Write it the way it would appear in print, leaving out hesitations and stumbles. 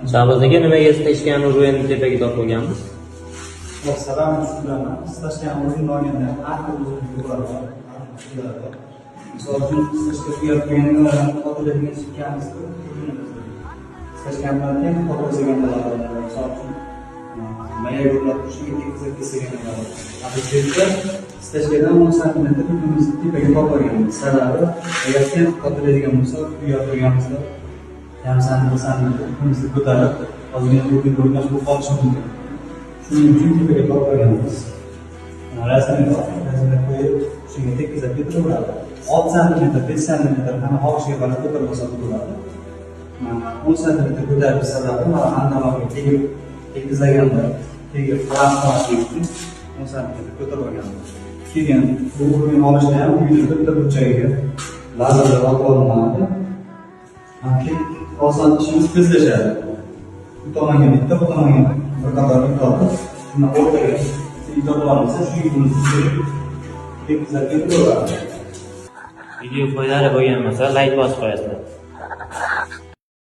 Shahboz aka, nimaga istashgan o'rinni tepaga tortib olganmiz? Sabab shundan istashgan o'rinni olganda har bir o'zini ko'radi. Misol uchun istashga qo'yadigan xotiradigan chekamiz istashgandan keyin xotirlagan bo'ladi. Misol uchun mayga yo'lab turishga tekizib kesilgan bo'ladi. Aslida istashgandan 10 cm ipimizni tepaga tortib olganmiz. Sababi agar sen xotirlaydigan bo'lsa, uyga qo'yganmizda yarım santimetr ipimizni ko'tarib ozgina o'rniga o'rnash bo'lib qolishi mumkin. Shuning uchun tepaga tortib olganmiz. Rasmga qo'yib shunga tekizib ketaveradi. 6 cm, 5 cm qani xohishiga qarab ko'tarib olsa bo'ladi. 10 cm ko'tarish sababi mana andalarga tegib tekizlaganda tegib qarashlik uchun 10 cm ko'tarib olganmiz. Keyin bu o'rinni olishda ham uyda bitta burchagiga lazerlar olib olinadi. Keyin oson ishimiz tezlashadi. Bu tomonga bitta, bu tomonga bir qator tortib, shuni o'rtaga tortamiz, shu ipni tushirib tekizlab ketaveradi. Video foydali bo'lgan bo'lsa, like bosib qo'yasizlar.